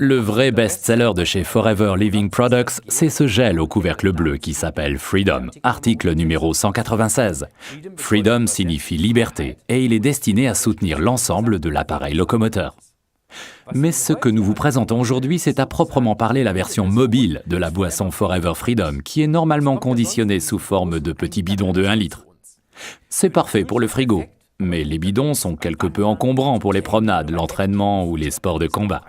Le vrai best-seller de chez Forever Living Products, c'est ce gel au couvercle bleu qui s'appelle Freedom, article numéro 196. Freedom signifie liberté et il est destiné à soutenir l'ensemble de l'appareil locomoteur. Mais ce que nous vous présentons aujourd'hui, c'est à proprement parler la version mobile de la boisson Forever Freedom, qui est normalement conditionnée sous forme de petits bidons de 1 litre. C'est parfait pour le frigo, mais les bidons sont quelque peu encombrants pour les promenades, l'entraînement ou les sports de combat.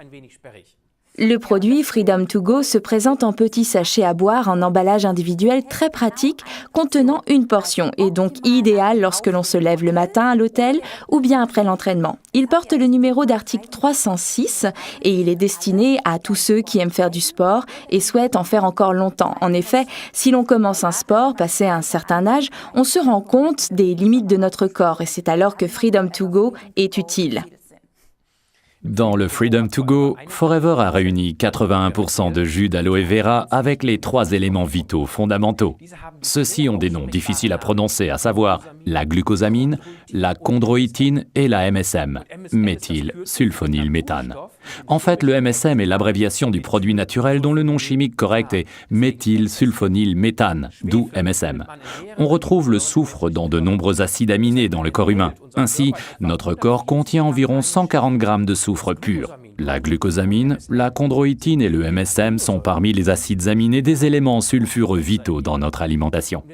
Le produit Freedom to Go se présente en petits sachets à boire en emballage individuel très pratique, contenant une portion et donc idéal lorsque l'on se lève le matin à l'hôtel ou bien après l'entraînement. Il porte le numéro d'article 306 et il est destiné à tous ceux qui aiment faire du sport et souhaitent en faire encore longtemps. En effet, si l'on commence un sport, passé un certain âge, on se rend compte des limites de notre corps et c'est alors que Freedom to Go est utile. Dans le Freedom to Go, Forever a réuni 81% de jus d'aloe vera avec les 3 éléments vitaux fondamentaux. Ceux-ci ont des noms difficiles à prononcer, à savoir la glucosamine, la chondroïtine et la MSM, méthylsulfonylméthane. En fait, le MSM est l'abréviation du produit naturel dont le nom chimique correct est méthylsulfonylméthane, d'où MSM. On retrouve le soufre dans de nombreux acides aminés dans le corps humain. Ainsi, notre corps contient environ 140 grammes de soufre pur. La glucosamine, la chondroïtine et le MSM sont parmi les acides aminés des éléments sulfureux vitaux dans notre alimentation.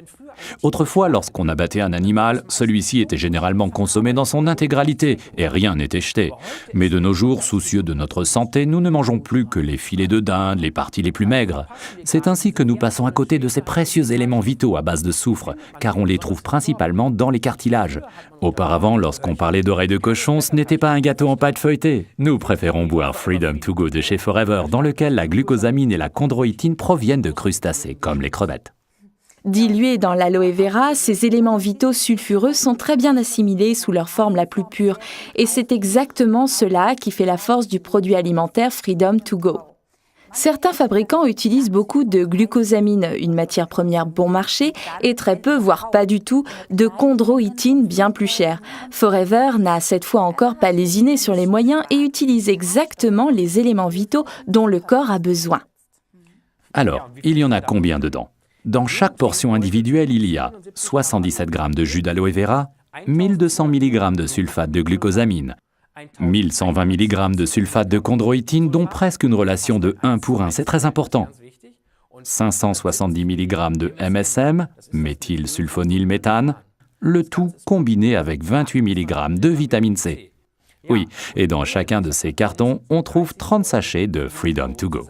Autrefois, lorsqu'on abattait un animal, celui-ci était généralement consommé dans son intégralité et rien n'était jeté. Mais de nos jours, soucieux de notre santé, nous ne mangeons plus que les filets de dinde, les parties les plus maigres. C'est ainsi que nous passons à côté de ces précieux éléments vitaux à base de soufre, car on les trouve principalement dans les cartilages. Auparavant, lorsqu'on parlait d'oreilles de cochon, ce n'était pas un gâteau en pâte feuilletée. Nous préférons boire Freedom to Go de chez Forever, dans lequel la glucosamine et la chondroïtine proviennent de crustacés, comme les crevettes. Dilués dans l'aloe vera, ces éléments vitaux sulfureux sont très bien assimilés sous leur forme la plus pure. Et c'est exactement cela qui fait la force du produit alimentaire Freedom to Go. Certains fabricants utilisent beaucoup de glucosamine, une matière première bon marché, et très peu, voire pas du tout, de chondroïtine bien plus chère. Forever n'a cette fois encore pas lésiné sur les moyens et utilise exactement les éléments vitaux dont le corps a besoin. Alors, il y en a combien dedans ? Dans chaque portion individuelle, il y a 77 g de jus d'aloe vera, 1200 mg de sulfate de glucosamine, 1120 mg de sulfate de chondroïtine, dont presque une relation de 1 pour 1, c'est très important, 570 mg de MSM, méthylsulfonylméthane, le tout combiné avec 28 mg de vitamine C. Oui, et dans chacun de ces cartons, on trouve 30 sachets de Freedom to Go.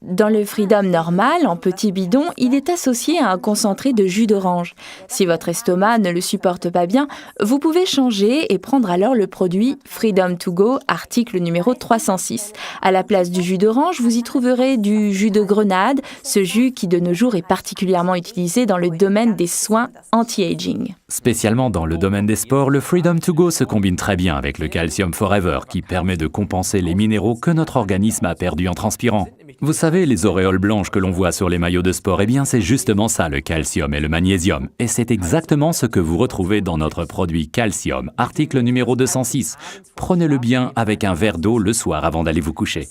Dans le Freedom normal, en petit bidon, il est associé à un concentré de jus d'orange. Si votre estomac ne le supporte pas bien, vous pouvez changer et prendre alors le produit Freedom to Go, article numéro 306. À la place du jus d'orange, vous y trouverez du jus de grenade, ce jus qui de nos jours est particulièrement utilisé dans le domaine des soins anti-aging. Spécialement dans le domaine des sports, le Freedom to Go se combine très bien avec le Calcium Forever qui permet de compenser les minéraux que notre organisme a perdus en transpirant. Vous savez, les auréoles blanches que l'on voit sur les maillots de sport, eh bien c'est justement ça le calcium et le magnésium. Et c'est exactement ce que vous retrouvez dans notre produit Calcium, article numéro 206. Prenez-le bien avec un verre d'eau le soir avant d'aller vous coucher.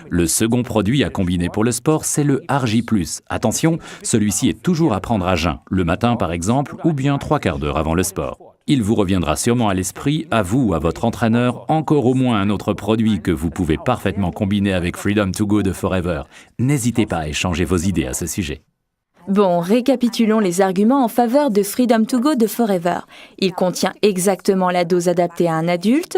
Le second produit à combiner pour le sport, c'est le Argi+. Attention, celui-ci est toujours à prendre à jeun, le matin par exemple, ou bien 3/4 d'heure avant le sport. Il vous reviendra sûrement à l'esprit, à vous ou à votre entraîneur, encore au moins un autre produit que vous pouvez parfaitement combiner avec Freedom to Go de Forever. N'hésitez pas à échanger vos idées à ce sujet. Bon, récapitulons les arguments en faveur de Freedom to Go de Forever. Il contient exactement la dose adaptée à un adulte,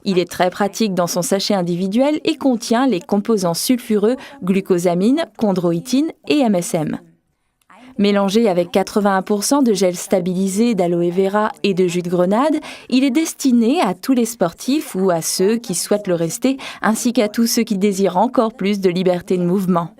il est très pratique dans son sachet individuel et contient les composants sulfureux glucosamine, chondroïtine et MSM. Mélangé avec 81% de gel stabilisé d'aloe vera et de jus de grenade, il est destiné à tous les sportifs ou à ceux qui souhaitent le rester, ainsi qu'à tous ceux qui désirent encore plus de liberté de mouvement.